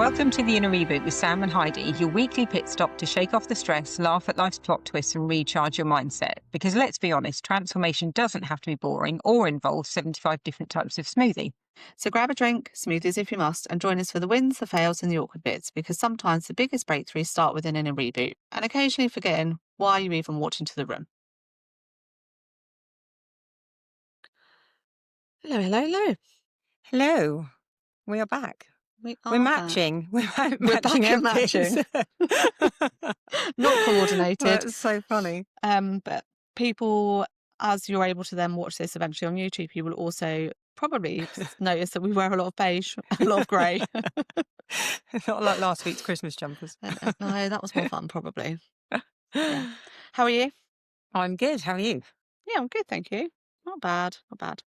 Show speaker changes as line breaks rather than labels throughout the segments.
Welcome to the Inner Reboot with Sam and Heidi, your weekly pit stop to shake off the stress, laugh at life's plot twists and recharge your mindset. Because let's be honest, transformation doesn't have to be boring or involve 75 different types of smoothie.
So grab a drink, smoothies if you must, and join us for the wins, the fails and the awkward bits, because sometimes the biggest breakthroughs start with an inner reboot and occasionally forgetting why you even walked into the room. Hello, hello, hello.
Hello, we are back. We're matching.
We're
matching
back in
outfits.
Not coordinated.
That's so funny.
But people, as you're able to then watch this eventually on YouTube, you will also probably notice that we wear a lot of beige, a lot of grey.
Not like last week's Christmas jumpers.
No, that was more fun, probably. Yeah. How are you?
I'm good. How are you?
Yeah, I'm good, thank you. Not bad, not bad.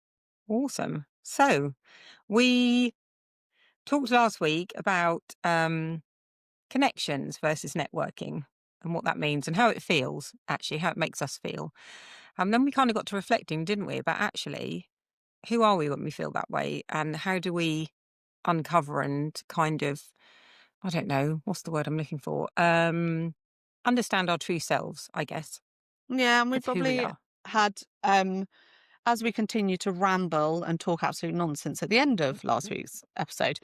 Awesome. So we talked last week about connections versus networking and what that means and how it feels, actually, how it makes us feel. And then we kind of got to reflecting, didn't we, about actually, who are we when we feel that way and how do we uncover and kind of, I don't know, what's the word I'm looking for? Understand our true selves, I guess.
Yeah, and we
of who we
probably
are.
had, as we continue to ramble and talk absolute nonsense at the end of last week's episode,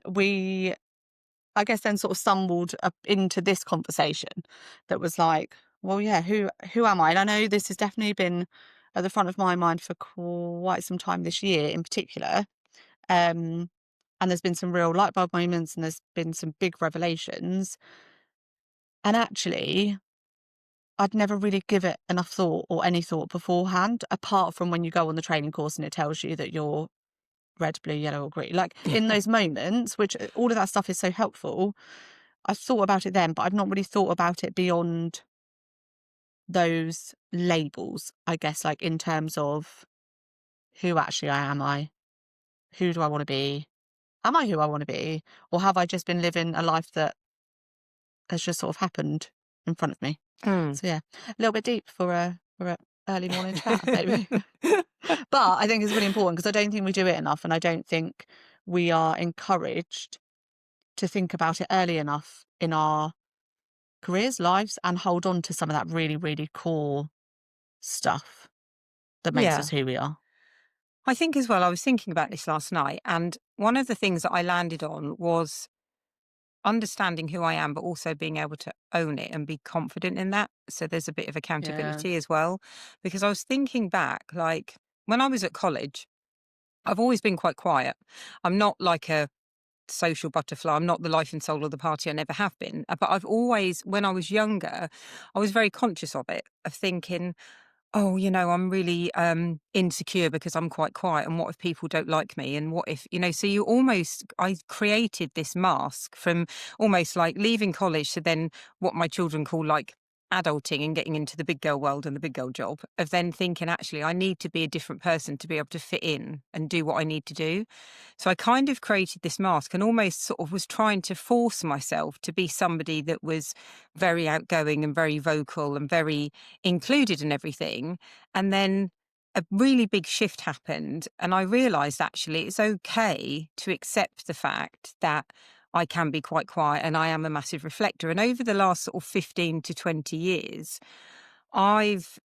we, I guess, then sort of stumbled up into this conversation that was like, well, yeah, who am I? And I know this has definitely been at the front of my mind for quite some time this year in particular. And there's been some real light bulb moments and there's been some big revelations. And actually, I'd never really give it enough thought or any thought beforehand, apart from when you go on the training course and it tells you that you're red, blue, yellow or green. Like in those moments, which all of that stuff is so helpful, I thought about it then, but I've not really thought about it beyond those labels, I guess, like in terms of who actually am I? Who do I want to be? Am I who I want to be? Or have I just been living a life that has just sort of happened in front of me?
Mm.
So yeah, a little bit deep for a early morning chat, maybe. But I think it's really important because I don't think we do it enough, and I don't think we are encouraged to think about it early enough in our careers, lives, and hold on to some of that really, really core stuff that makes
Yeah.
us who we are.
I think as well, I was thinking about this last night, and one of the things that I landed on was understanding who I am, but also being able to own it and be confident in that. So there's a bit of accountability as well. Because I was thinking back, like when I was at college, I've always been quite quiet. I'm not like a social butterfly. I'm not the life and soul of the party. I never have been. But I've always, when I was younger, I was very conscious of it, of thinking, oh, I'm really insecure because I'm quite quiet. And what if people don't like me? And what if, so I created this mask from almost like leaving college to then what my children call like adulting and getting into the big girl world and the big girl job, of then thinking, actually, I need to be a different person to be able to fit in and do what I need to do. So I kind of created this mask and almost sort of was trying to force myself to be somebody that was very outgoing and very vocal and very included in everything. And then a really big shift happened. And I realized actually it's okay to accept the fact that I can be quite quiet and I am a massive reflector. And over the last sort of 15 to 20 years, I've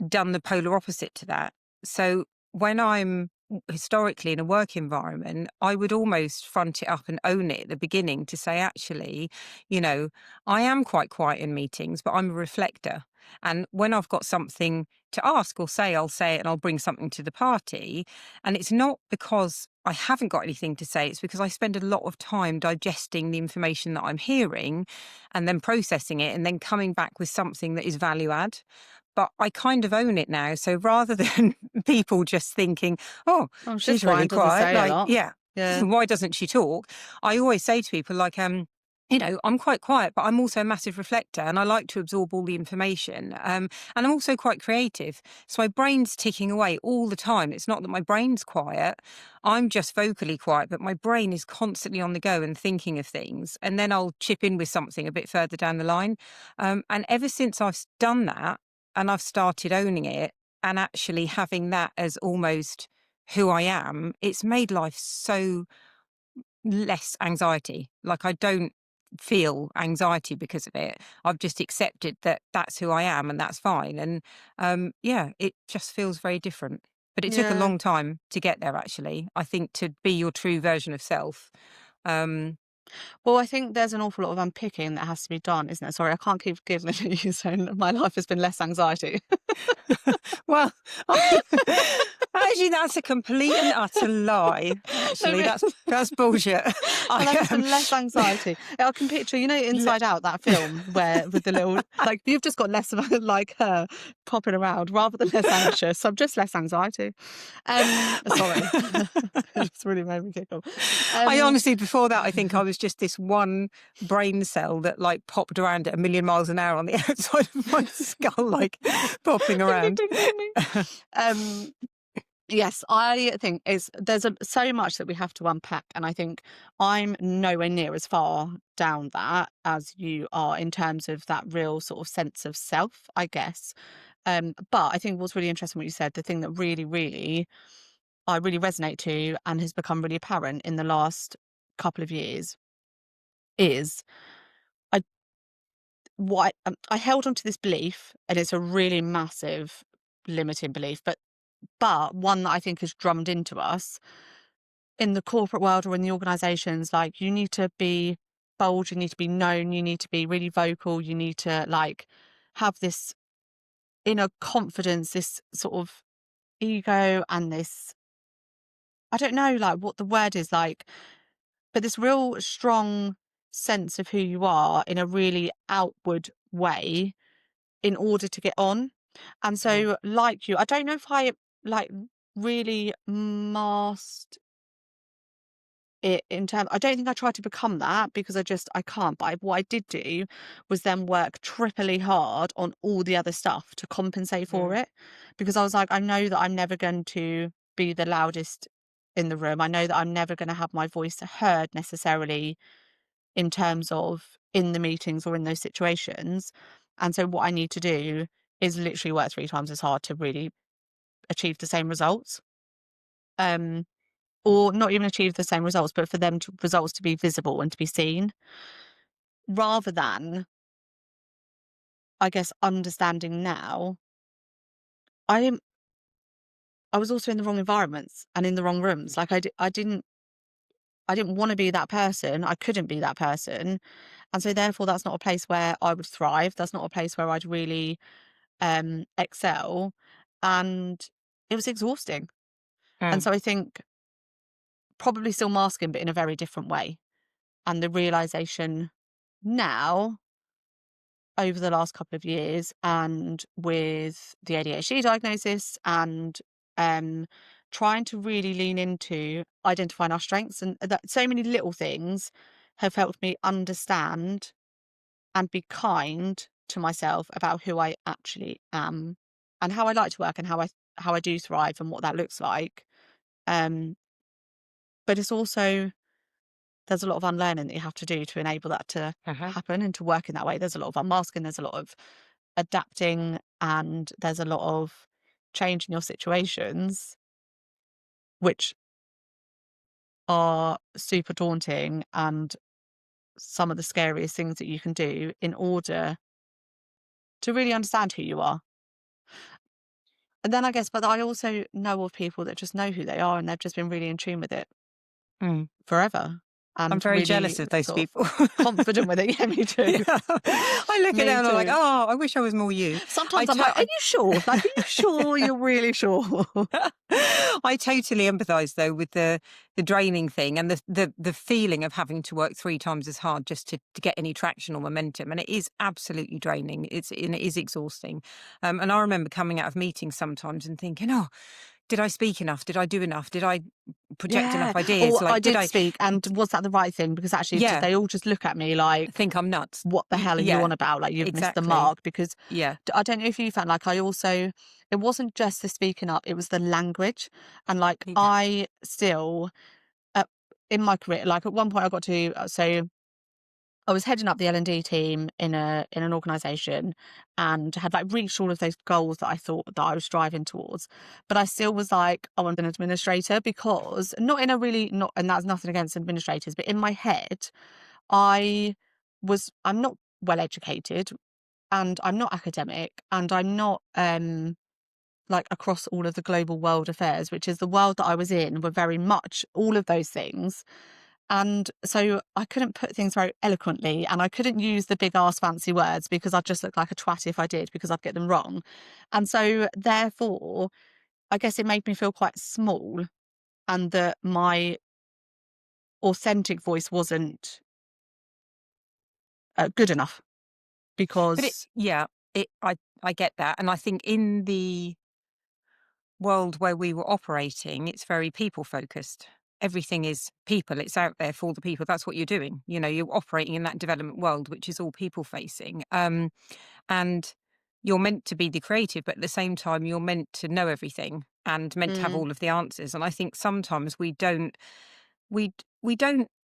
done the polar opposite to that. So when I'm historically in a work environment, I would almost front it up and own it at the beginning to say, actually, I am quite quiet in meetings, but I'm a reflector. And when I've got something to ask or say, I'll say it and I'll bring something to the party. And it's not because I haven't got anything to say. It's because I spend a lot of time digesting the information that I'm hearing and then processing it and then coming back with something that is value add. But I kind of own it now. So rather than people just thinking, oh, she's really quiet, like, yeah, why doesn't she talk? I always say to people like, I'm quite quiet, but I'm also a massive reflector and I like to absorb all the information. And I'm also quite creative. So my brain's ticking away all the time. It's not that my brain's quiet. I'm just vocally quiet, but my brain is constantly on the go and thinking of things. And then I'll chip in with something a bit further down the line. And ever since I've done that and I've started owning it and actually having that as almost who I am, it's made life so less anxiety. Like, I don't feel anxiety because of it. I've just accepted that that's who I am and that's fine. And yeah, it just feels very different. But it took a
Yeah.
long time to get there, actually. I think to be your true version of self. Um,
Well, I think there's an awful lot of unpicking that has to be done, isn't there? Sorry, I can't keep giggling at you saying that my life has been less anxiety.
well, actually, that's a complete and utter lie.
No,
Actually,
but
that's bullshit.
my
I
life has
am.
been less anxiety. I can picture, you know, Inside Out, that film where with the little, like, you've just got less of like her popping around rather than less anxious. I'm just less anxiety. Sorry, it's really made me giggle.
I
Um,
honestly, before that, I think I was just this one brain cell that like popped around at a million miles an hour on the outside of my skull, like popping
ding ding
around.
ding ding ding. Um, Yes, I think there's so much that we have to unpack, and I think I'm nowhere near as far down that as you are in terms of that real sort of sense of self, I guess. But I think what's really interesting what you said, the thing that really, really I really resonate to and has become really apparent in the last couple of years is I I held on to this belief, and it's a really massive limiting belief, but one that I think is drummed into us in the corporate world or in the organizations. Like, you need to be bold, you need to be known, you need to be really vocal, you need to like have this inner confidence, this sort of ego, and this, I don't know like what the word is like, but this real strong sense of who you are in a really outward way in order to get on. And
Mm,
so like you, I don't know if I like really masked it in terms, I don't think I tried to become that because I can't, but what I did do was then work triply hard on all the other stuff to compensate for
mm,
it, because I was like, I know that I'm never going to be the loudest in the room. I know that I'm never going to have my voice heard necessarily in terms of in the meetings or in those situations. And so what I need to do is literally work 3 times as hard to really achieve the same results. Um, or not even achieve the same results, but for them to results to be visible and to be seen, rather than, I guess, understanding now. I am I was also in the wrong environments and in the wrong rooms. Like, I didn't want to be that person. I couldn't be that person. And so therefore that's not a place where I would thrive. That's not a place where I'd really excel. And it was exhausting. And
mm,
so I think probably still masking, but in a very different way. And the realization now over the last couple of years, and with the ADHD diagnosis, and um, trying to really lean into identifying our strengths, and that so many little things have helped me understand and be kind to myself about who I actually am and how I like to work and how I do thrive and what that looks like. Um, but it's also, there's a lot of unlearning that you have to do to enable that to
uh-huh.
happen and to work in that way. There's a lot of unmasking, there's a lot of adapting, and there's a lot of changing your situations, which are super daunting and some of the scariest things that you can do in order to really understand who you are. And then I guess, but I also know of people that just know who they are and they've just been really in tune with it
Mm.
forever
I'm
and
very
really
jealous of those
sort of
people.
confident with it. Yeah, me too.
Yeah. I look at them
Me
and I'm like,
too.
oh, I wish I was more you. I
Sometimes I'm like, are
to-
you sure? Like, are you sure you're really sure?
I totally empathise though with the draining thing and the feeling of having to work 3 times as hard just to get any traction or momentum. And it is absolutely draining. And it is exhausting. And I remember coming out of meetings sometimes and thinking, oh, did I speak enough? Did I do enough? Did I project
Yeah.
enough ideas?
Or I
Like, did
did
I?
speak, and was that the right thing? Because actually, did
Yeah,
they all just look at me like,
think I'm nuts.
what the hell are you
Yeah,
on about? Like, you've missed the
exactly.
mark. Because
Yeah.
I don't know if you found, like, I also, it wasn't just the speaking up, it was the language. And like,
Yeah.
I still, uh, in my career, like at one point I got to, so I was heading up the L&D team in an organisation, and had like reached all of those goals that I thought that I was striving towards. But I still was like, I want an administrator, because not in a really not, and that's nothing against administrators, but in my head, I I'm not well educated, and I'm not academic, and I'm not like across all of the global world affairs, which is the world that I was in, were very much all of those things. And so I couldn't put things very eloquently, and I couldn't use the big ass fancy words, because I'd just look like a twat if I did, because I'd get them wrong. And so therefore, I guess it made me feel quite small, and that my authentic voice wasn't good enough,
But it,
because
yeah, I get that, and I think in the world where we were operating, it's very people focused. Everything is people. It's out there for the people. That's what you're doing. You know, you're operating in that development world, which is all people facing. And you're meant to be the creative, but at the same time, you're meant to know everything and meant to have
mm,
all of the answers. And I think sometimes we don't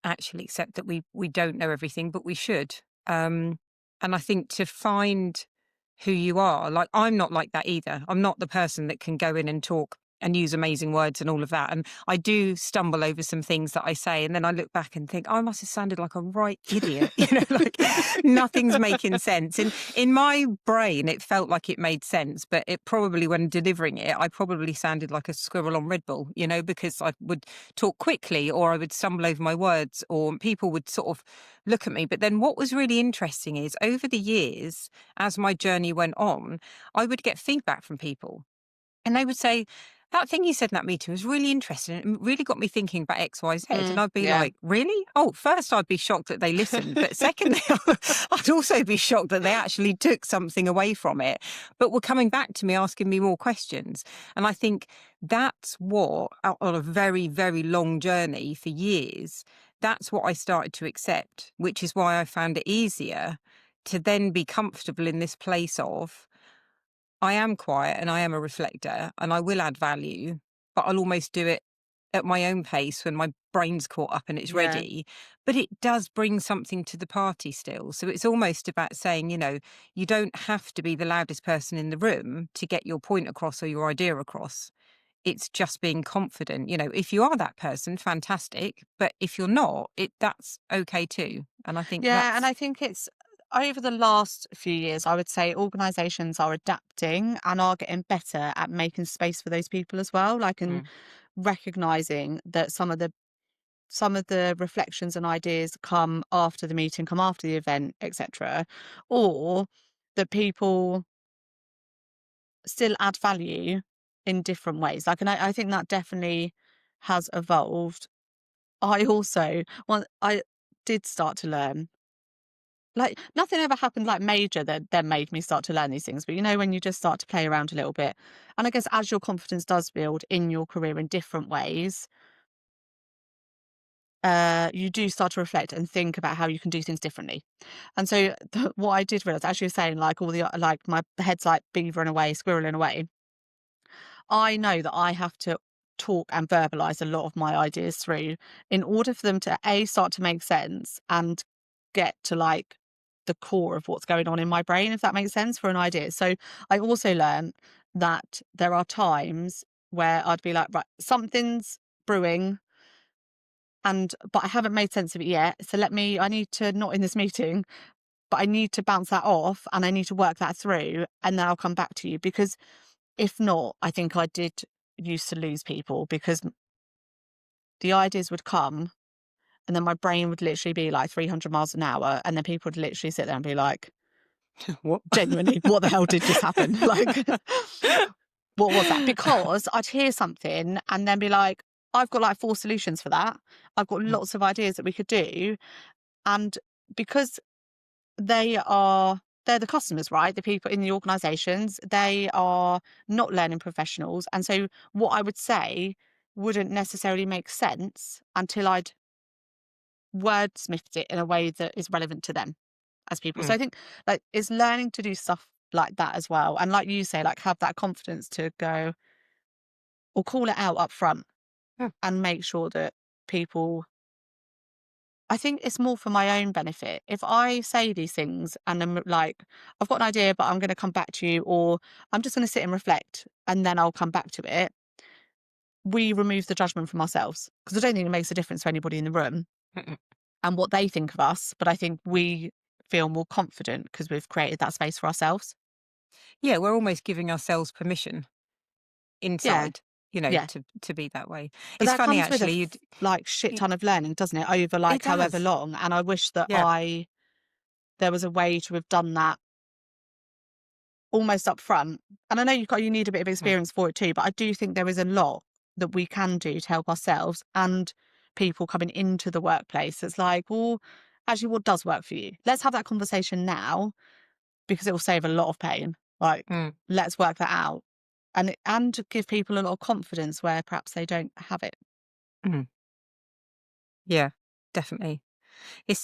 actually accept that we don't know everything, but we should. Um, and I think to find who you are, like I'm not like that either. I'm not the person that can go in and talk and use amazing words and all of that. And I do stumble over some things that I say, and then I look back and think, oh, I must have sounded like a right idiot. You know, like nothing's making sense. And in my brain, it felt like it made sense, but it probably, when delivering it, I probably sounded like a squirrel on Red Bull. You know, because I would talk quickly, or I would stumble over my words, or people would sort of look at me. But then what was really interesting is over the years, as my journey went on, I would get feedback from people, and they would say, that thing you said in that meeting was really interesting. It really got me thinking about X, Y, Z. And I'd be
yeah.
like, really? Oh, first, I'd be shocked that they listened. But secondly, I'd also be shocked that they actually took something away from it, but were coming back to me, asking me more questions. And I think that's what, on a very, very long journey for years, that's what I started to accept, which is why I found it easier to then be comfortable in this place of, I am quiet and I am a reflector and I will add value, but I'll almost do it at my own pace when my brain's caught up and it's
Yeah.
ready. But it does bring something to the party still. So it's almost about saying, you know, you don't have to be the loudest person in the room to get your point across or your idea across. It's just being confident. You know, if you are that person, fantastic. But if you're not, that's okay too. And I think
Yeah, and
that's
I think it's over the last few years, I would say organizations are adapting and are getting better at making space for those people as well. Like, and
mm,
recognizing that some of the reflections and ideas come after the meeting, come after the event, etc. Or that people still add value in different ways. Like, and I think that definitely has evolved. I also, well, I did start to learn. Like, nothing ever happened, like, major that then made me start to learn these things, but, you know, when you just start to play around a little bit, and I guess as your confidence does build in your career in different ways, you do start to reflect and think about how you can do things differently. And so what I did realize, as you were saying, like, all the like, my head's like beavering away, squirreling away. I know that I have to talk and verbalize a lot of my ideas through in order for them to start to make sense and get to like the core of what's going on in my brain, if that makes sense, for an idea. So I also learned that there are times where I'd be like, right, something's brewing, and but I haven't made sense of it yet. So I need to, not in this meeting, but I need to bounce that off and I need to work that through, and then I'll come back to you. Because if not, I think I did used to lose people, because the ideas would come and then my brain would literally be like 300 miles an hour. And then people would literally sit there and be like,
what?
genuinely, what the hell did just happen? Like, what was that? Because I'd hear something and then be like, I've got like 4 solutions for that. I've got
Mm,
lots of ideas that we could do. And because they're the customers, right? The people in the organizations, they are not learning professionals. And so what I would say wouldn't necessarily make sense until I'd wordsmithed it in a way that is relevant to them as people. So
mm,
I think like it's learning to do stuff like that as well. And like you say, like have that confidence to go or call it out up front
yeah.
and make sure that people I think it's more for my own benefit. If I say these things and I'm like, I've got an idea, but I'm going to come back to you, or I'm just going to sit and reflect and then I'll come back to it, we remove the judgment from ourselves. Because I don't think it makes a difference to anybody in the room
Mm-mm.
and what they think of us. But I think we feel more confident because we've created that space for ourselves.
Yeah, we're almost giving ourselves permission
Yeah.
inside,
Yeah.
to be that way.
But
It's
that
funny
comes with a
actually.
like shit
Y-
ton of learning, doesn't it? Over
it
like however
does.
long. And I wish that
Yeah.
there was a way to have done that almost up front. And I know you need a bit of
Mm.
experience for it too, but I do think there is a lot that we can do to help ourselves and people coming into the workplace. It's like, well, actually, what does work for you? Let's have that conversation now because it will save a lot of pain. Like,
Mm.
let's work that out. And give people a lot of confidence where perhaps they don't have it.
Mm. Yeah, definitely. It's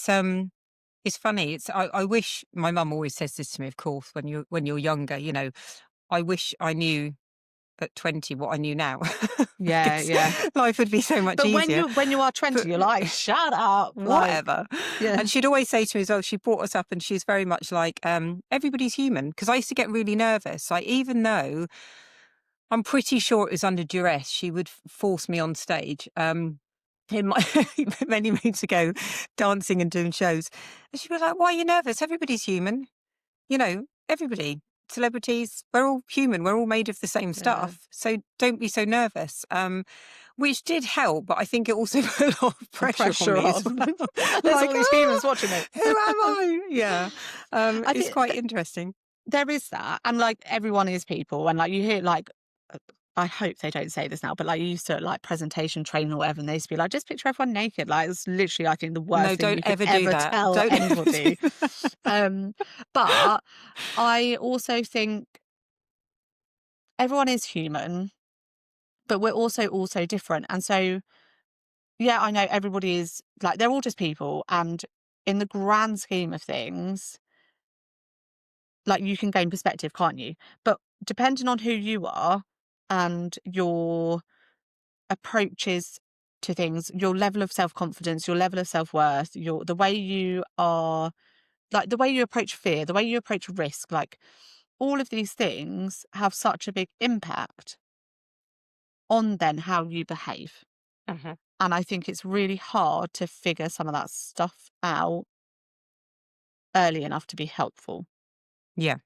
funny. I wish my mum always says this to me, of course, when you're younger, I wish I knew at 20 what I knew now.
Yeah,
Because
yeah.
life would be so much
But
easier.
when you are
But
20, you're like, shut up. Like,
whatever.
yeah.
And she'd always say to me as well, she brought us up and she's very much like, everybody's human. Because I used to get really nervous. Like, even though I'm pretty sure it was under duress, she would force me on stage. In my many moons ago, dancing and doing shows. And she'd be like, "Why are you nervous? Everybody's human. Everybody, celebrities, we're all human. We're all made of the same
Yeah.
stuff. So don't be so nervous." Which did help, but I think it also put a lot of
And
pressure on
pressure
me as
on.
well.
There's all
Like,
these humans watching it.
who am I? Yeah,
I
it's
think
quite interesting.
there is that, and like everyone is people, and like you hear like. uh, I hope they don't say this now, but like you used to like presentation training or whatever, and they used to be like, just picture everyone naked. Like it's literally, I think, the
No,
worst thing
don't
you could
ever do
ever
that.
tell
Don't ever do
anybody.
that.
Um, but I also think everyone is human, but we're also different. And so, yeah, I know everybody is like they're all just people, and in the grand scheme of things, like you can gain perspective, can't you? But depending on who you are and your approaches to things, your level of self-confidence, your level of self-worth, the way you are, like the way you approach fear, the way you approach risk, like all of these things have such a big impact on then how you behave.
Mhm.
And I think it's really hard to figure some of that stuff out early enough to be helpful.
Yeah,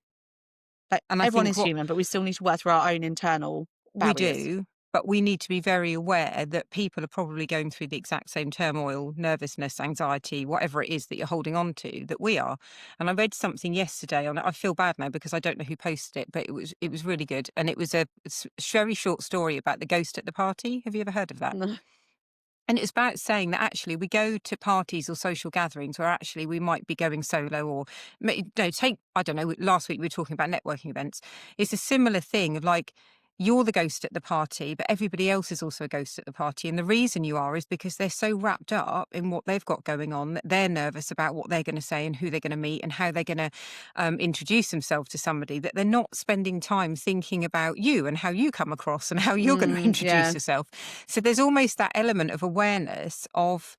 Like
and I
everyone
think
is
what
human, but we still need to work through our own internal
we
barriers.
do, but we need to be very aware that people are probably going through the exact same turmoil, nervousness, anxiety, whatever it is that you're holding on to, that we are. And I read something yesterday on it. I feel bad now because I don't know who posted it, but it was really good. And it was a very short story about the ghost at the party. Have you ever heard of that? And it's about saying that actually we go to parties or social gatherings where actually we might be going solo or no, take, I don't know, last week we were talking about networking events. It's a similar thing of like, you're the ghost at the party, but everybody else is also a ghost at the party. And the reason you are is because they're so wrapped up in what they've got going on that they're nervous about what they're going to say and who they're going to meet and how they're going to introduce themselves to somebody, that they're not spending time thinking about you and how you come across and how you're going to introduce
Yeah.
yourself. So there's almost that element of awareness of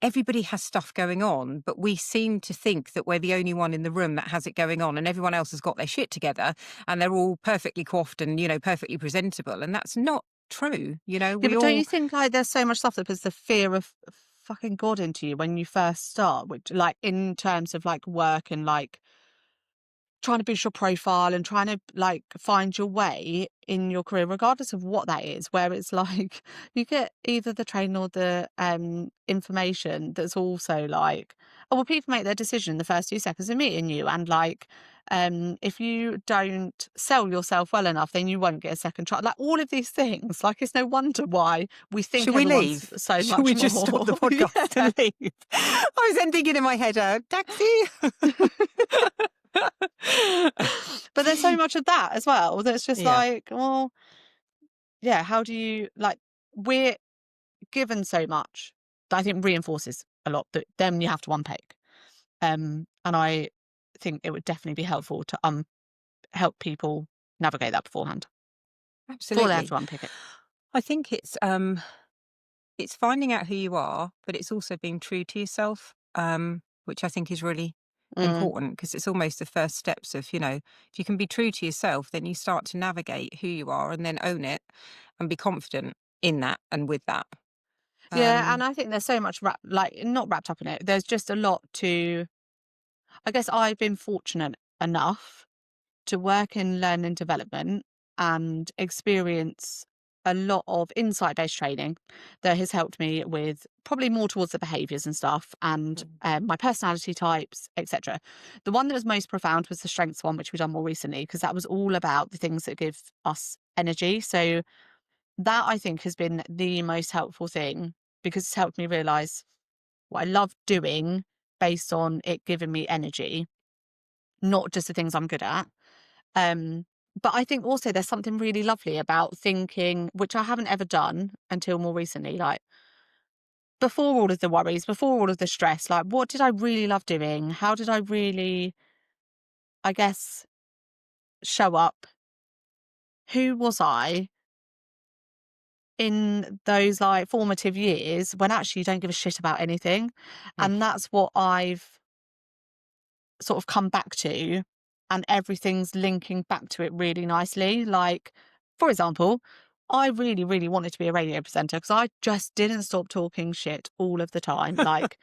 everybody has stuff going on, but we seem to think that we're the only one in the room that has it going on and everyone else has got their shit together and they're all perfectly coiffed and, perfectly presentable. And that's not true.
Yeah,
We
but don't
all,
you think like there's so much stuff that puts the fear of fucking God into you when you first start, which like in terms of like work and like trying to boost your profile and trying to like find your way in your career, regardless of what that is, where it's like you get either the training or the information that's also like, oh well, people make their decision in the first 2 seconds of meeting you. And like if you don't sell yourself well enough, then you won't get a second try. Like all of these things, like it's no wonder why we think
should we
everyone's
leave?
so
Should
much
we just stop
more.
the podcast
Yeah.
and leave? I was then thinking in my head, taxi.
But there's so much of that as well that's just
Yeah,
like, well, yeah, how do you like we're given so much that I think reinforces a lot that then you have to unpick. And I think it would definitely be helpful to help people navigate that beforehand before they have
absolutely.
to unpick it.
I think it's it's finding out who you are, but it's also being true to yourself, which I think is really
Mm.
important because it's almost the first steps of, if you can be true to yourself, then you start to navigate who you are and then own it and be confident in that and with that.
Yeah, and
Um,
I think there's so much like not wrapped up in it. There's just a lot to. I guess I've been fortunate enough to work in learning development and experience a lot of insight based training that has helped me with probably more towards the behaviors and stuff and my personality types, etc. The one that was most profound was the strengths one, which we've done more recently, because that was all about the things that give us energy. So that I think has been the most helpful thing because it's helped me realize what I love doing based on it giving me energy, not just the things I'm good at. Um, but I think also there's something really lovely about thinking, which I haven't ever done until more recently, like before all of the worries, before all of the stress, like what did I really love doing? How did I really, I guess, show up? Who was I in those like formative years when actually you don't give a shit about anything?
mm,
And that's what I've sort of come back to, and everything's linking back to it really nicely. Like, for example, I really, really wanted to be a radio presenter because I just didn't stop talking shit all of the time, like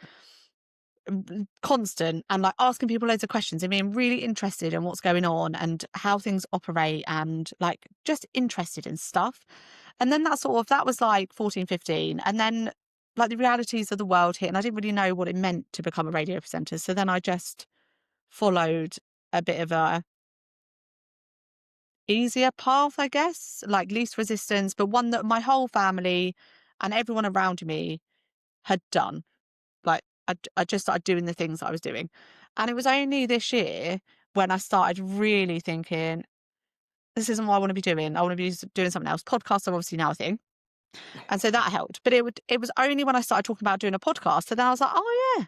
constant, and like asking people loads of questions and being really interested in what's going on and how things operate and like just interested in stuff. And then that was like 14, 15. And then like the realities of the world hit, and I didn't really know what it meant to become a radio presenter. So then I just followed a bit of a easier path, I guess, like least resistance, but one that my whole family and everyone around me had done. Like I just started doing the things that I was doing. And it was only this year when I started really thinking, this isn't what I want to be doing. I want to be doing something else. Podcasts are obviously now a thing. And so that helped. But it was only when I started talking about doing a podcast that then I was like, oh yeah,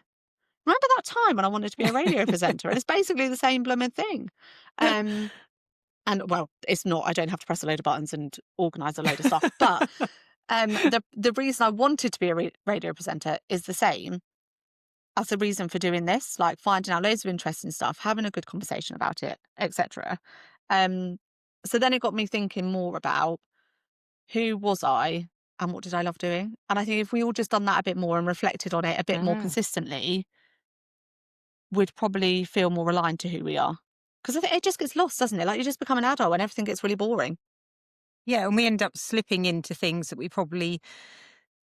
remember that time when I wanted to be a radio presenter? And it's basically the same blooming thing. Um, And well, it's not. I don't have to press a load of buttons and organise a load of stuff. But the reason I wanted to be a radio presenter is the same as the reason for doing this. Like finding out loads of interesting stuff, having a good conversation about it, etc. Um, so then it got me thinking more about who was I and what did I love doing. And I think if we all just done that a bit more and reflected on it a bit more
mm.
consistently, we'd probably feel more aligned to who we are. Because I think it just gets lost, doesn't it? Like you just become an adult and everything gets really boring.
Yeah, and we end up slipping into things that we probably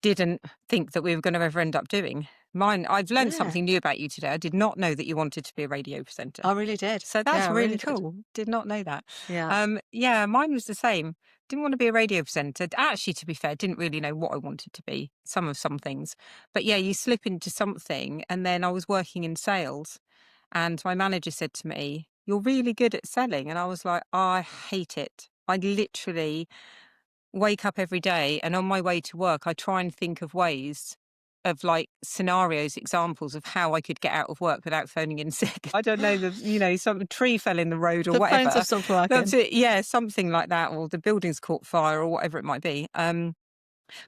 didn't think that we were going to ever end up doing. I've learned
Yeah.
something new about you today. I did not know that you wanted to be a radio presenter.
I really did.
So
Yeah,
that's
I
really
really did.
cool. Did not know that.
Yeah.
Yeah, mine was the same. Didn't want to be a radio presenter. Actually, to be fair, didn't really know what I wanted to be. Some things, but yeah, you slip into something. And then I was working in sales, and my manager said to me, "You're really good at selling," and I was like, "I hate it. I literally wake up every day and on my way to work, I try and think of ways of like scenarios, examples of how I could get out of work without phoning in sick. I don't know, some tree fell in the road or
The phones
whatever.
have stopped
That's
working.
it. Yeah, something like that, or the building's caught fire or whatever it might be.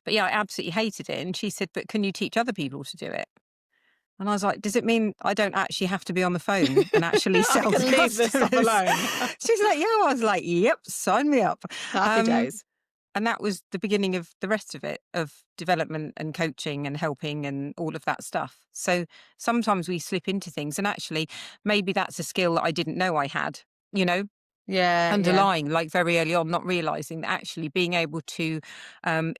But yeah, I absolutely hated it. And she said, "But can you teach other people to do it?" And I was like, "Does it mean I don't actually have to be on the phone and actually
I
sell to
can leave this stuff
customers?"
alone.
She's like, "Yeah." I was like, "Yep, sign me up."
Happy
Um,
days.
and that was the beginning of the rest of it, of development and coaching and helping and all of that stuff. So sometimes we slip into things, and actually, maybe that's a skill that I didn't know I had, you know,
Yeah, yeah.
underlying, like very early on, not realizing that actually being able to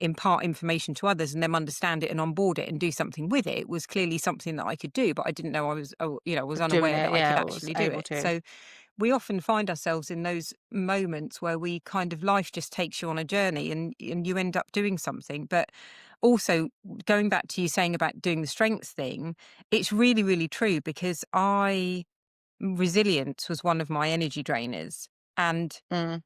impart information to others and them understand it and onboard it and do something with it was clearly something that I could do, but I didn't know was
Doing
unaware that
it,
I could
yeah, I was
actually do
able
it.
to.
So we often find ourselves in those moments where we kind of life just takes you on a journey and you end up doing something. But also going back to you saying about doing the strengths thing, it's really, really true because resilience was one of my energy drainers. And
Mm,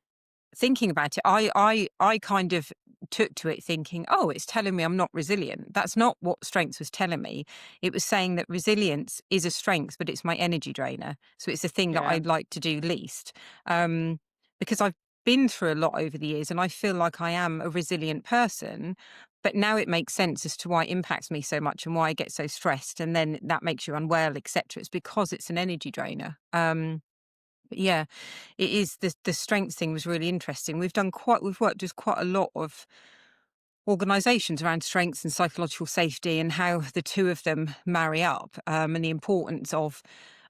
thinking about it, I kind of took to it thinking, oh, it's telling me I'm not resilient. That's not what strength was telling me. It was saying that resilience is a strength, but it's my energy drainer. So it's the thing that
yeah.
I'd like to do least. Um, because I've been through a lot over the years, and I feel like I am a resilient person. But now it makes sense as to why it impacts me so much and why I get so stressed, and then that makes you unwell, etc. It's because it's an energy drainer. But yeah, it is the strengths thing was really interesting. We've worked with quite a lot of organisations around strengths and psychological safety and how the two of them marry up, and the importance of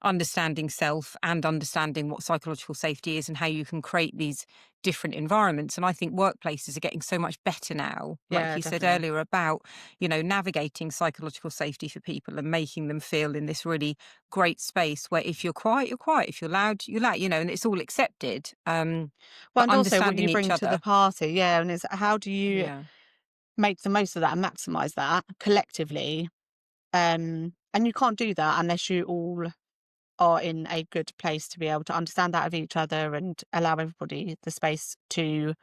understanding self and understanding what psychological safety is and how you can create these different environments. And I think workplaces are getting so much better now, like
Yeah,
you said
definitely.
earlier, about, navigating psychological safety for people and making them feel in this really great space where if you're quiet, you're quiet. If you're loud, you're loud, and it's all accepted.
Well,
But
and also what you
understanding each
bring to the
other.
party, yeah, and it's how do you
Yeah.
make the most of that and maximize that collectively? And you can't do that unless you all are in a good place to be able to understand that of each other and allow everybody the space to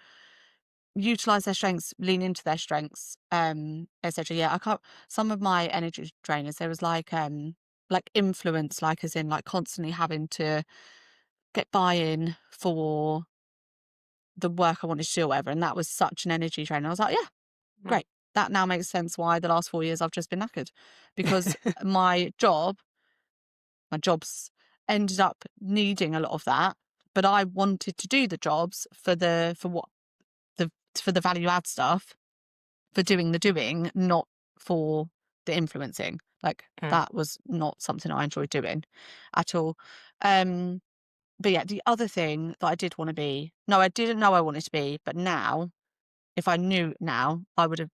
utilize their strengths, lean into their strengths, etc. Yeah, I can't. Some of my energy drainers, there was like influence, like as in like constantly having to get buy-in for the work I wanted to do or whatever, and that was such an energy drain. I was like, yeah,
Mm.
great. That now makes sense why the last 4 years I've just been knackered because my jobs ended up needing a lot of that, but I wanted to do the jobs for the value add stuff, for doing the doing, not for the influencing. Like
Mm.
that was not something I enjoyed doing at all. Um, but yeah, the other thing that I did want to be, no, I didn't know I wanted to be, but now, if I knew now, I would have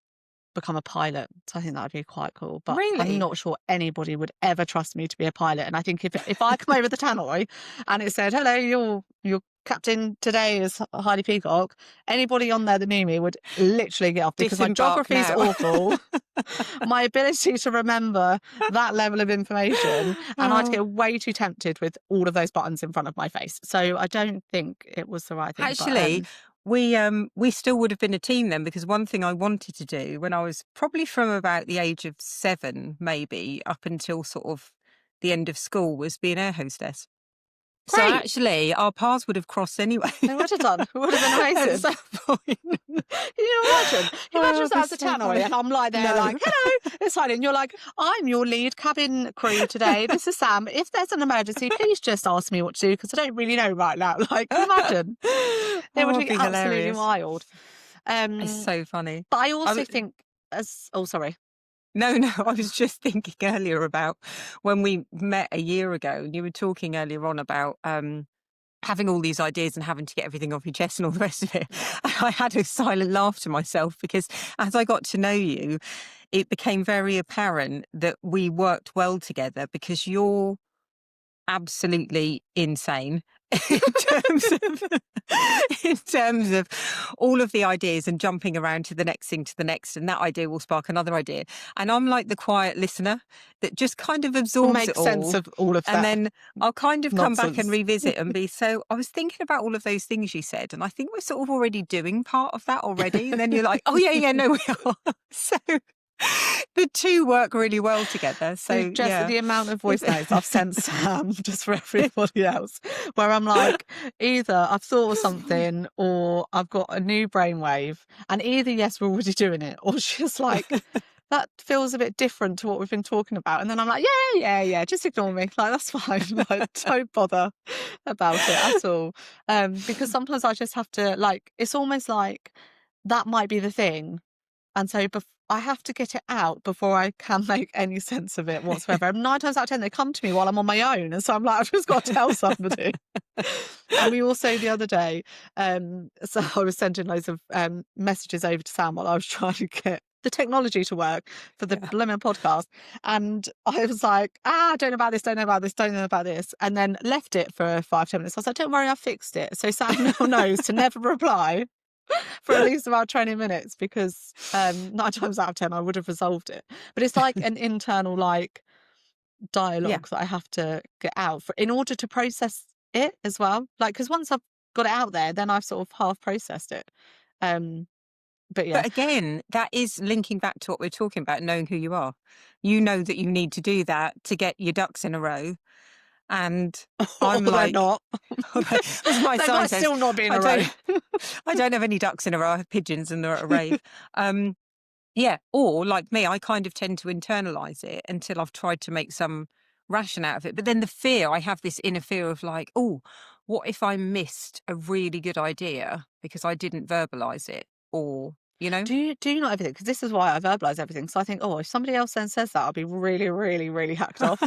become a pilot. So I think that would be quite cool. But I'm
Really?
not sure anybody would ever trust me to be a pilot. And I think if I come over the tannoy and it said, "Hello, your captain today is Heidi Peacock," anybody on there that knew me would literally get off because my
Disembark
geography is
now.
awful. My ability to remember that level of information, and I'd
Oh.
get way too tempted with all of those buttons in front of my face. So I don't think it was the right thing. But
Actually, we still would have been a team then, because one thing I wanted to do when I was probably from about the age of 7, maybe, up until sort of the end of school, was be an air hostess. So
great.
actually, our paths would have crossed anyway
They would have done. It would have been
at
amazing.
some point.
Can you imagine? Can you imagine
Oh,
if that was
that's
a
so
tannoy
funny.
and I'm like there like,
No.
hello, it's fine. And you're like, I'm your lead cabin crew today. This is Sam. If there's an emergency, please just ask me what to do because I don't really know right now. Like, can you imagine? It would
Oh, it'd
be
be
absolutely
hilarious.
wild.
It's
Um,
so funny.
but I
I
also
w
think oh, sorry.
No, no, I was just thinking earlier about when we met a year ago, and you were talking earlier on about, having all these ideas and having to get everything off your chest and all the rest of it. And I had a silent laugh to myself because as I got to know you, it became very apparent that we worked well together because you're absolutely insane in terms of in terms of all of the ideas and jumping around to the next thing to the next, and that idea will spark another idea. And I'm like the quiet listener that just kind of absorbs it
Make sense
all.
of all of
And
that
then I'll kind of come back and
nonsense.
revisit and be so I was thinking about all of those things you said, and I think we're sort of already doing part of that already. And then you're like, oh yeah, yeah, no, we are. So the two work really well together. So yeah.
The amount of voice notes I've sent Sam just for everybody else, where I'm like, either I've thought of something or I've got a new brainwave, and either yes, we're already doing it, or she's like, that feels a bit different to what we've been talking about, and then I'm like, yeah, yeah, yeah, just ignore me, like that's fine, like don't bother about it at all, because sometimes I just have to like, it's almost like that might be the thing and so I have to get it out before I can make any sense of it whatsoever. And 9 times out of 10, they come to me while I'm on my own. And so I'm like, I've just got to tell somebody. And we also the other day, so I was sending loads of messages over to Sam while I was trying to get the technology to work for the
Yeah.
blooming podcast. And I was like, I don't know about this, don't know about this, don't know about this. And then left it for 5, 10 minutes. I was like, don't worry, I fixed it. So Sam now knows to never reply for at least about 20 minutes because 9 times out of 10 I would have resolved it. But it's like an internal like
Yeah.
dialogue that I have to get out for in order to process it as well. Like because once I've got it out there, then I've sort of half processed it. Um, but yeah,
But again, that is linking back to what we're talking about, knowing who you are. You know that you need to do that to get your ducks in a row. And
Or
I'm
they're
like,
not.
as my
They
sign
might
says,
still not be in
I
a row.
don't, I don't have any ducks in a row. I have pigeons and they're at a rave. Um, yeah. Or like me, I kind of tend to internalize it until I've tried to make some ration out of it. But then the fear, I have this inner fear of like, oh, what if I missed a really good idea because I didn't verbalize it? Or, you know?
Do you not everything? Because this is why I verbalise everything. So I think, oh, if somebody else then says that, I'll be really, really, really hacked off.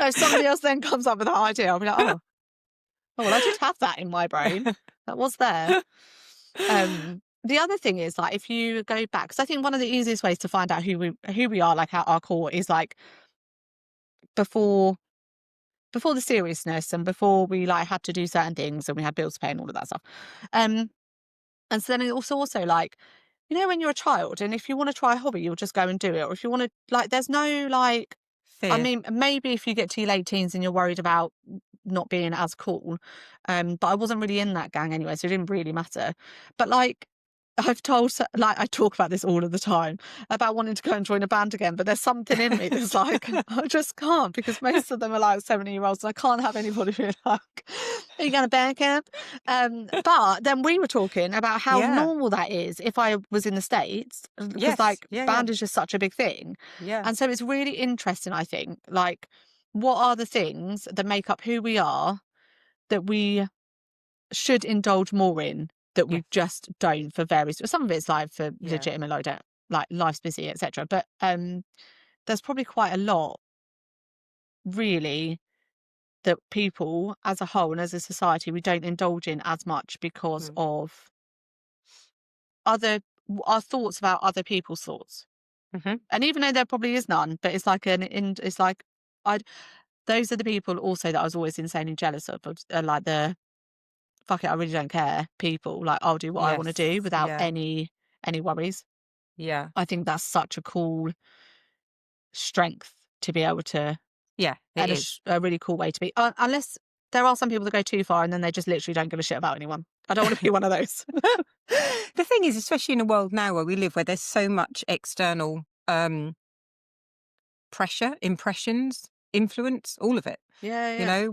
If somebody else then comes up with that idea, I'll be like, oh, well, I did have that in my brain. That was there. The other thing is like if you go back, because I think one of the easiest ways to find out who we are, like at our core, is like before before the seriousness and before we like had to do certain things and we had bills to pay and all of that stuff. Um, and so then it also like, when you're a child and if you want to try a hobby, you'll just go and do it. Or if you want to like, there's no like, I
Fear.
mean, maybe if you get to your late teens and you're worried about not being as cool, but I wasn't really in that gang anyway, so it didn't really matter. But like, like I talk about this all of the time about wanting to go and join a band again, but there's something in me that's like I just can't because most of them are like 70-year-olds, and I can't have anybody being like, "Are you going to band camp?" But then we were talking about how
Yeah.
normal that is if I was in the States, because
Yes.
like
Yeah. Yeah.
band is just such a big thing.
Yeah.
And so it's really interesting, I think, like what are the things that make up who we are that we should indulge more in that we
Yes.
just don't for various, some of it's like for
Yeah.
legitimate like don't like life's busy, etc. But there's probably quite a lot really that people as a whole and as a society we don't indulge in as much because
Mm.
of other our thoughts about other people's thoughts.
Mhm.
And even though there probably is none, but it's like it's like I those are the people also that I was always insanely jealous of, like the fuck it, I really don't care people. Like I'll do what I want to do
Yes.
without
Yeah.
any worries.
Yeah.
I think that's such a cool strength to be able to,
Yeah. It
and
is.
a really cool way to be. Unless there are some people that go too far and then they just literally don't give a shit about anyone. I don't want to be one of those.
The thing is, especially in a world now where we live, where there's so much external pressure, impressions, influence, all of it.
Yeah,
You
yeah.
know,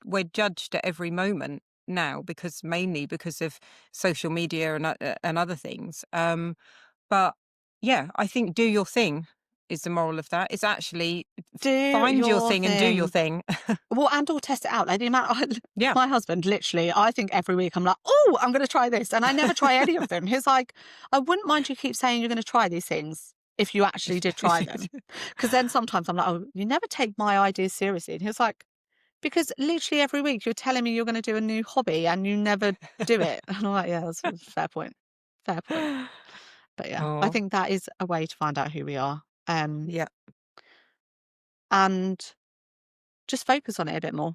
we're judged at every moment now because mainly because of social media and other things. But yeah, I think do your thing is the moral of that. It's actually
Do
find your
your
thing and do your
thing.
thing.
Well, and or test it out. Like the amount,
Yeah.
my husband, literally, I think every week I'm like, oh, I'm going to try this. And I never try any of them. He's like, I wouldn't mind you keep saying you're going to try these things if you actually did try them. Because then sometimes I'm like, oh, you never take my ideas seriously. And he was like, because literally every week you're telling me you're going to do a new hobby and you never do it. And I'm like, yeah, that's a fair point. Fair point. But yeah, I
Oh,
think that is a way to find out who we are.
yeah.
And just focus on it a bit more.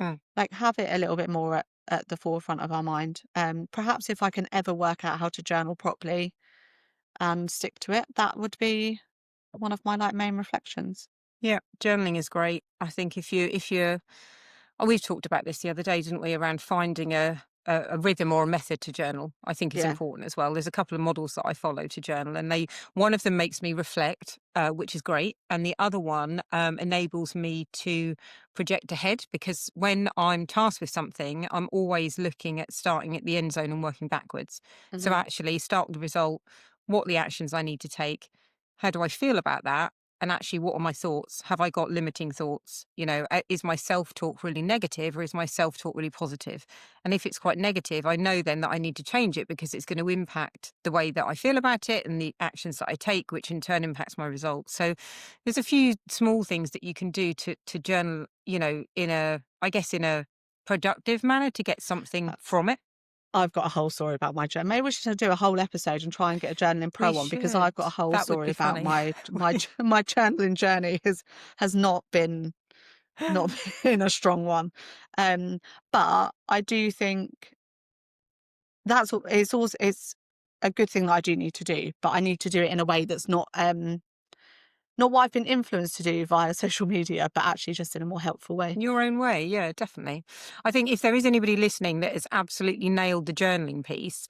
Mm.
Like have it a little bit more at the forefront of our mind. Perhaps if I can ever work out how to journal properly and stick to it, that would be one of my like main reflections.
Yeah, journaling is great. I think if you're oh, we've talked about this the other day, didn't we, around finding a rhythm or a method to journal, I think is
Yeah.
important as well. There's a couple of models that I follow to journal, and one of them makes me reflect, which is great, and the other one enables me to project ahead because when I'm tasked with something, I'm always looking at starting at the end zone and working backwards. So
Hmm.
actually, start with the result, what are the actions I need to take, how do I feel about that, and actually what are my thoughts? Have I got limiting thoughts? You know, is my self-talk really negative or is my self-talk really positive? And if it's quite negative, I know then that I need to change it because it's going to impact the way that I feel about it and the actions that I take, which in turn impacts my results. So there's a few small things that you can do to journal, you know, in a productive manner to get something
Uh,
from it.
I've got a whole story about my journal. Maybe we should do a whole episode and try and get a journaling
We
pro on because
should.
I've got a whole
That would
story
be
about
funny.
my journaling journey has not been a strong one. Um, but I do think it's also it's a good thing that I do need to do, but I need to do it in a way that's not what I've been influenced to do via social media, but actually just in a more helpful way.
Your own way, yeah, definitely. I think if there is anybody listening that has absolutely nailed the journaling piece,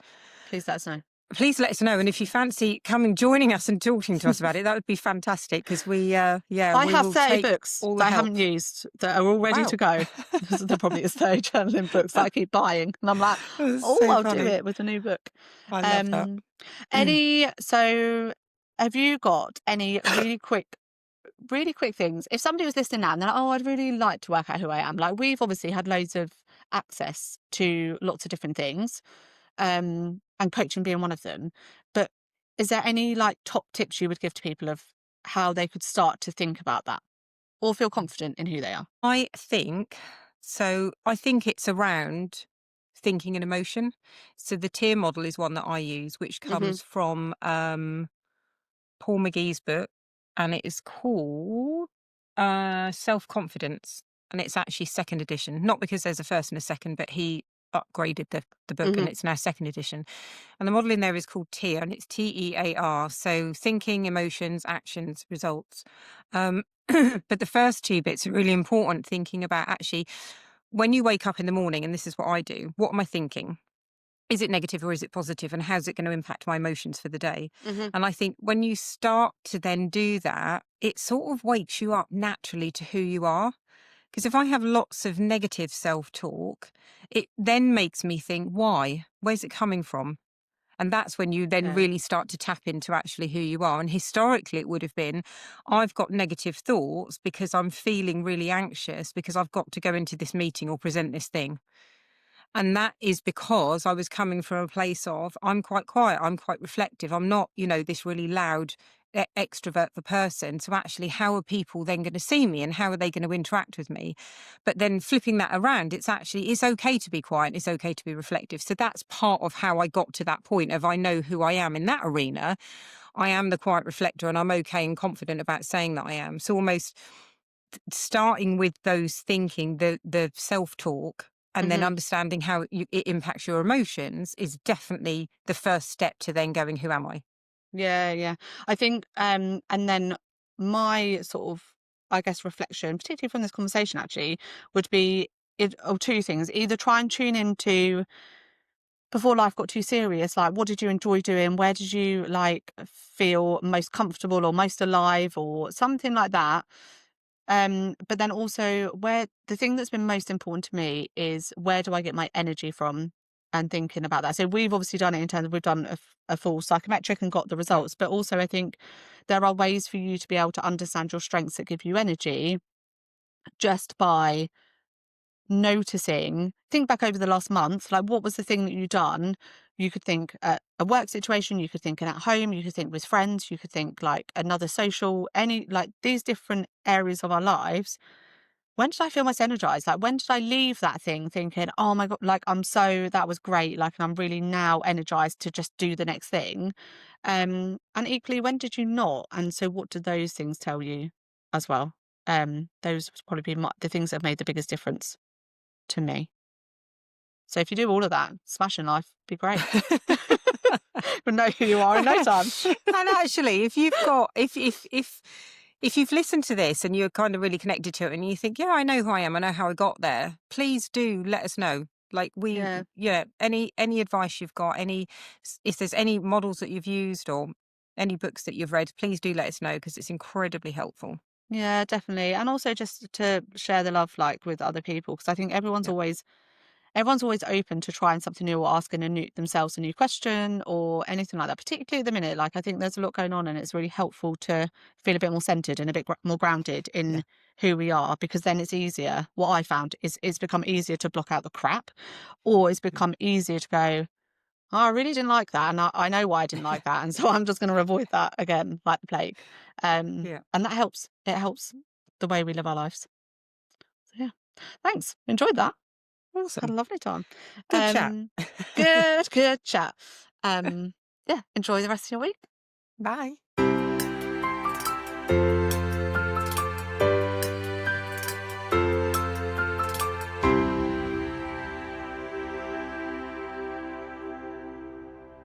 Please let us know.
please let us know. And if you fancy coming, joining us and talking to us about it, that would be fantastic because
I
we
have
will
30
take
books
all the
that I
help.
haven't used that are all ready
Wow.
to go. There probably is 30 journaling books that I keep buying. And I'm like,
That's
oh,
so
I'll do
funny.
it with a new book.
I love that.
Um, so have you got any really quick things? If somebody was listening now and they're like, oh, I'd really like to work out who I am. Like we've obviously had loads of access to lots of different things, and coaching being one of them. But is there any like top tips you would give to people of how they could start to think about that or feel confident in who they are?
I think I think it's around thinking and emotion. So the tier model is one that I use, which
Mhm.
comes from Paul McGee's book, and it is called Self Confidence, and it's actually second edition. Not because there's a first and a second, but he upgraded the book, and
Mhm.
it's now second edition. And the model in there is called TEAR, and it's TEAR. So thinking, emotions, actions, results. But the first two bits are really important. Thinking about actually when you wake up in the morning, and this is what I do. What am I thinking? Is it negative or is it positive, and how's it going to impact my emotions for the day?
Mhm.
And I think when you start to then do that, it sort of wakes you up naturally to who you are. Because if I have lots of negative self-talk, it then makes me think, why? Where's it coming from? And that's when you then
Yeah.
really start to tap into actually who you are. And historically, it would have been, I've got negative thoughts because I'm feeling really anxious because I've got to go into this meeting or present this thing. And that is because I was coming from a place of, I'm quite quiet, I'm quite reflective. I'm not, this really loud extrovert the person. So actually, how are people then going to see me and how are they going to interact with me? But then flipping that around, it's okay to be quiet. It's okay to be reflective. So that's part of how I got to that point of I know who I am in that arena. I am the quiet reflector and I'm okay and confident about saying that I am. So almost starting with those thinking, the self-talk, and then
Mhm.
understanding how it impacts your emotions is definitely the first step to then going, who am I?
Yeah, yeah. I think, and then my sort of, I guess, reflection, particularly from this conversation, actually, would be two things. Either try and tune into before life got too serious, like what did you enjoy doing? Where did you like feel most comfortable or most alive or something like that? But then also where the thing that's been most important to me is where do I get my energy from and thinking about that. So we've obviously done it in terms of we've done a full psychometric and got the
Yeah.
results, but also I think there are ways for you to be able to understand your strengths that give you energy just by noticing, think back over the last month, like what was the thing that you done? You could think at a work situation, you could think at home, you could think with friends, you could think like another social, any like these different areas of our lives. When did I feel most energized? Like when did I leave that thing thinking, oh my God, like that was great. Like, and I'm really now energized to just do the next thing. And equally, when did you not? And so what did those things tell you as well? Those would probably be the things that have made the biggest difference to me. So if you do all of that, smashing life, be great. You'll know who you are in no time.
And actually, if you've got if you've listened to this and you're kind of really connected to it and you think, yeah, I know who I am, I know how I got there, please do let us know. Like
Yeah.
yeah, any advice you've got, if there's any models that you've used or any books that you've read, please do let us know because it's incredibly helpful.
Yeah, definitely. And also just to share the love like with other people because I think
Yeah,
everyone's always open to trying something new or asking themselves a new question or anything like that, particularly at the minute. Like, I think there's a lot going on and it's really helpful to feel a bit more centered and a bit more grounded
yeah,
in who we are because then it's easier. What I found is it's become easier to block out the crap or it's
yeah.
become easier to go, oh, I really didn't like that. And I know why I didn't like that. And so I'm just going to avoid that again, like the plague.
Yeah.
And that helps. It helps the way we live our lives. So, yeah. Thanks. Enjoyed that. Had a
Awesome.
lovely time.
Good chat.
Um, good chat. Um, yeah, enjoy the rest of your week.
Bye.